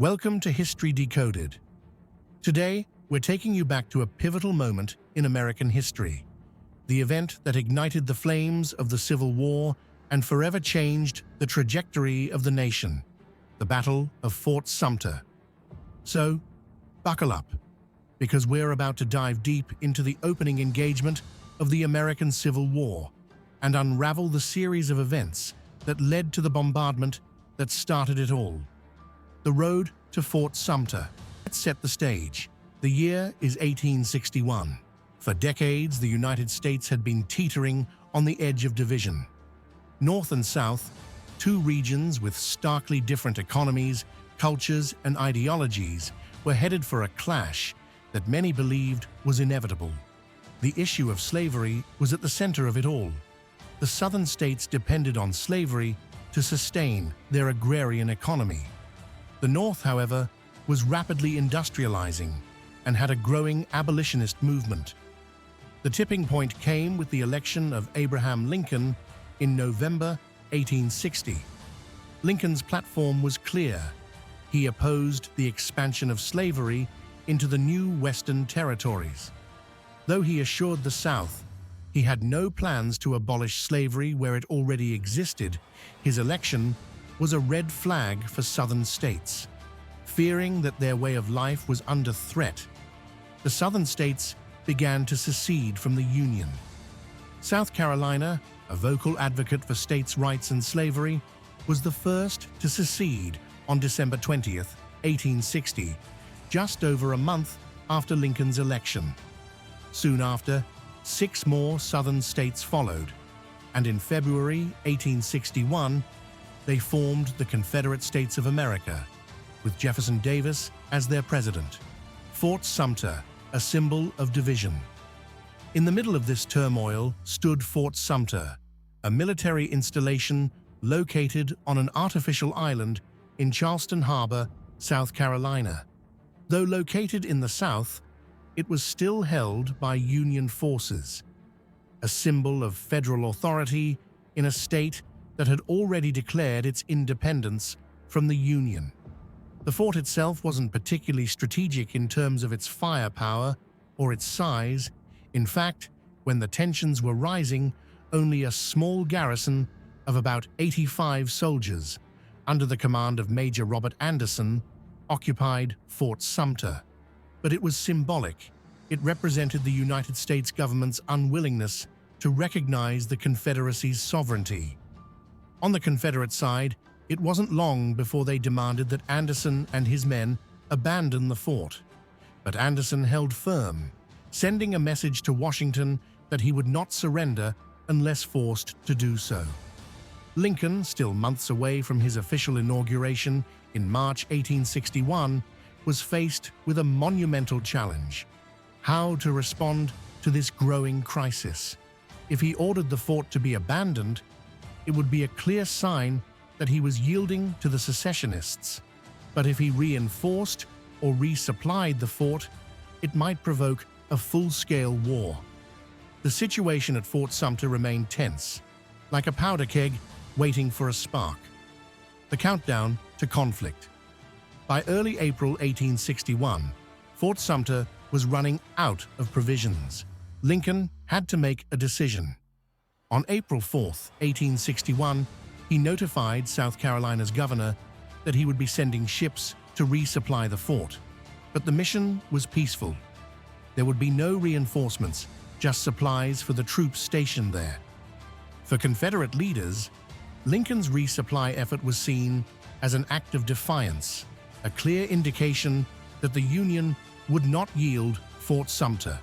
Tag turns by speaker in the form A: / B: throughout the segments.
A: Welcome to History Decoded. Today, we're taking you back to a pivotal moment in American history, the event that ignited the flames of the Civil War and forever changed the trajectory of the nation, the Battle of Fort Sumter. So, buckle up, because we're about to dive deep into the opening engagement of the American Civil War and unravel the series of events that led to the bombardment that started it all. The road to Fort Sumter. Let's set the stage. The year is 1861. For decades, the United States had been teetering on the edge of division. North and South, two regions with starkly different economies, cultures, and ideologies, were headed for a clash that many believed was inevitable. The issue of slavery was at the center of it all. The Southern states depended on slavery to sustain their agrarian economy. The North, however, was rapidly industrializing and had a growing abolitionist movement. The tipping point came with the election of Abraham Lincoln in November 1860. Lincoln's platform was clear. He opposed the expansion of slavery into the new Western territories. Though he assured the South he had no plans to abolish slavery where it already existed, his election was a red flag for Southern states. Fearing that their way of life was under threat, the Southern states began to secede from the Union. South Carolina, a vocal advocate for states' rights and slavery, was the first to secede on December 20th, 1860, just over a month after Lincoln's election. Soon after, 6 more Southern states followed, and in February 1861, they formed the Confederate States of America, with Jefferson Davis as their president. Fort Sumter, a symbol of division. In the middle of this turmoil stood Fort Sumter, a military installation located on an artificial island in Charleston Harbor, South Carolina. Though located in the South, it was still held by Union forces, a symbol of federal authority in a state that had already declared its independence from the Union. The fort itself wasn't particularly strategic in terms of its firepower or its size. In fact, when the tensions were rising, only a small garrison of about 85 soldiers, under the command of Major Robert Anderson, occupied Fort Sumter. But it was symbolic. It represented the United States government's unwillingness to recognize the Confederacy's sovereignty. On the Confederate side, it wasn't long before they demanded that Anderson and his men abandon the fort. But Anderson held firm, sending a message to Washington that he would not surrender unless forced to do so. Lincoln, still months away from his official inauguration in March 1861, was faced with a monumental challenge: how to respond to this growing crisis. If he ordered the fort to be abandoned, it would be a clear sign that he was yielding to the secessionists. But if he reinforced or resupplied the fort, it might provoke a full-scale war. The situation at Fort Sumter remained tense, like a powder keg waiting for a spark. The countdown to conflict. By early April 1861, Fort Sumter was running out of provisions. Lincoln had to make a decision. On April 4th, 1861, he notified South Carolina's governor that he would be sending ships to resupply the fort. But the mission was peaceful. There would be no reinforcements, just supplies for the troops stationed there. For Confederate leaders, Lincoln's resupply effort was seen as an act of defiance, a clear indication that the Union would not yield Fort Sumter.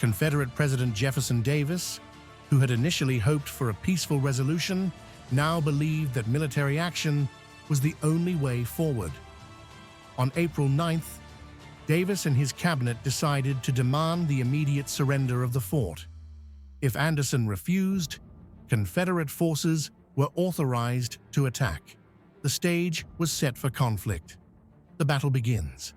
A: Confederate President Jefferson Davis, who had initially hoped for a peaceful resolution, now believed that military action was the only way forward. On April 9th, Davis and his cabinet decided to demand the immediate surrender of the fort. If Anderson refused, Confederate forces were authorized to attack. The stage was set for conflict. The battle begins.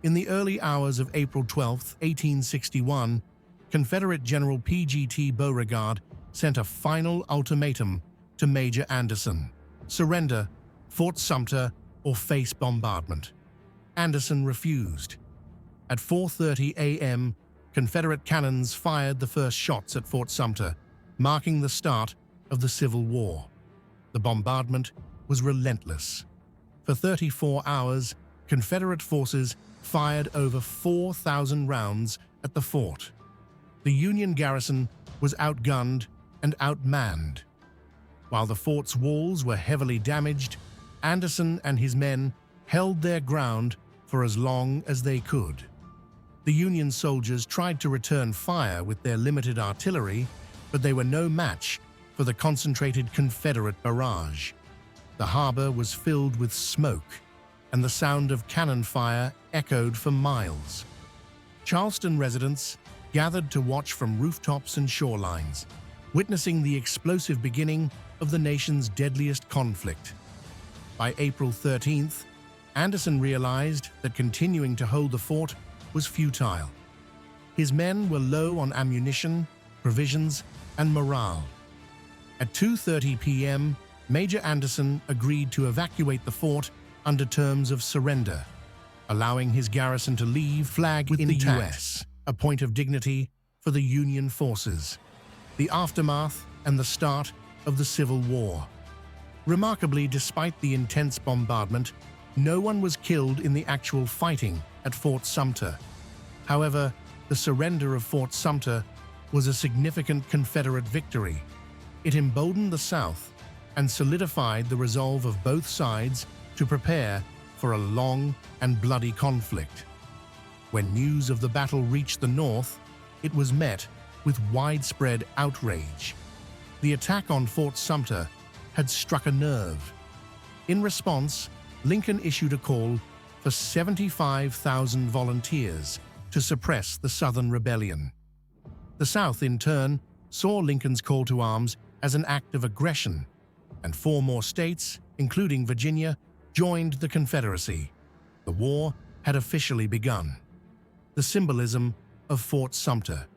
A: In the early hours of April 12, 1861, Confederate General P.G.T. Beauregard sent a final ultimatum to Major Anderson: surrender Fort Sumter or face bombardment. Anderson refused. At 4:30 a.m., Confederate cannons fired the first shots at Fort Sumter, marking the start of the Civil War. The bombardment was relentless. For 34 hours, Confederate forces fired over 4,000 rounds at the fort. The Union garrison was outgunned and outmanned. While the fort's walls were heavily damaged, Anderson and his men held their ground for as long as they could. The Union soldiers tried to return fire with their limited artillery, but they were no match for the concentrated Confederate barrage. The harbor was filled with smoke, and the sound of cannon fire echoed for miles. Charleston residents gathered to watch from rooftops and shorelines, witnessing the explosive beginning of the nation's deadliest conflict. By April 13th, Anderson realized that continuing to hold the fort was futile. His men were low on ammunition, provisions, and morale. At 2:30 p.m., Major Anderson agreed to evacuate the fort under terms of surrender, allowing his garrison to leave flag with the U.S., a point of dignity for the Union forces. The aftermath and the start of the Civil War. Remarkably, despite the intense bombardment, no one was killed in the actual fighting at Fort Sumter. However, the surrender of Fort Sumter was a significant Confederate victory. It emboldened the South and solidified the resolve of both sides to prepare for a long and bloody conflict. When news of the battle reached the North, it was met with widespread outrage. The attack on Fort Sumter had struck a nerve. In response, Lincoln issued a call for 75,000 volunteers to suppress the Southern rebellion. The South, in turn, saw Lincoln's call to arms as an act of aggression, and 4 more states, including Virginia, joined the Confederacy. The war had officially begun. The symbolism of Fort Sumter.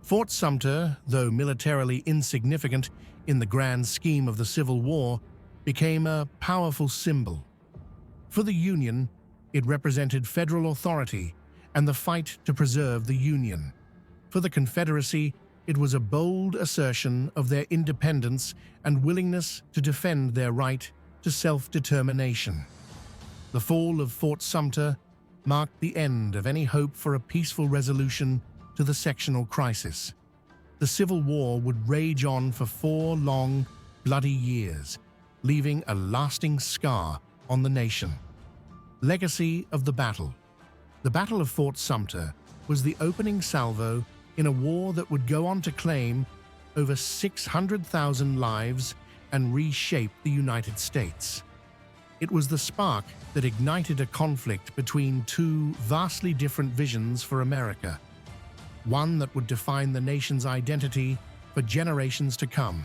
A: Fort Sumter, though militarily insignificant in the grand scheme of the Civil War, became a powerful symbol. For the Union, it represented federal authority and the fight to preserve the Union. For the Confederacy, it was a bold assertion of their independence and willingness to defend their right to self-determination. The fall of Fort Sumter marked the end of any hope for a peaceful resolution to the sectional crisis. The Civil War would rage on for 4 long, bloody years, leaving a lasting scar on the nation. Legacy of the battle. The Battle of Fort Sumter was the opening salvo in a war that would go on to claim over 600,000 lives and reshape the United States. It was the spark that ignited a conflict between 2 vastly different visions for America, one that would define the nation's identity for generations to come.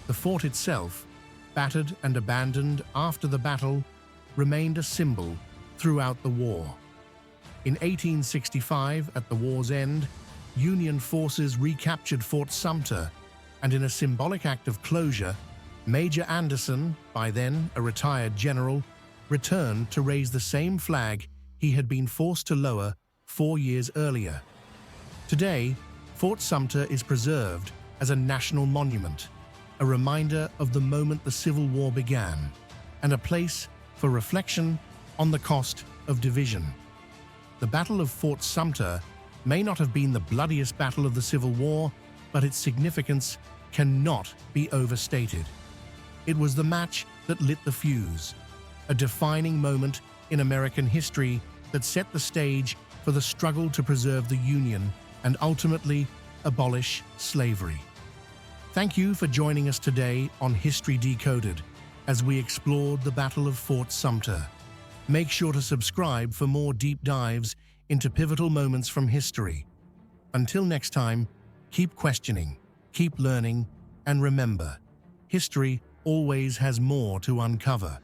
A: The fort itself, battered and abandoned after the battle, remained a symbol throughout the war. In 1865, at the war's end, Union forces recaptured Fort Sumter, and in a symbolic act of closure, Major Anderson, by then a retired general, returned to raise the same flag he had been forced to lower 4 years earlier. Today, Fort Sumter is preserved as a national monument, a reminder of the moment the Civil War began, and a place for reflection on the cost of division. The Battle of Fort Sumter may not have been the bloodiest battle of the Civil War, but its significance cannot be overstated. It was the match that lit the fuse, a defining moment in American history that set the stage for the struggle to preserve the Union and ultimately abolish slavery. Thank you for joining us today on History Decoded as we explored the Battle of Fort Sumter. Make sure to subscribe for more deep dives into pivotal moments from history. Until next time, keep questioning, keep learning, and remember, history always has more to uncover.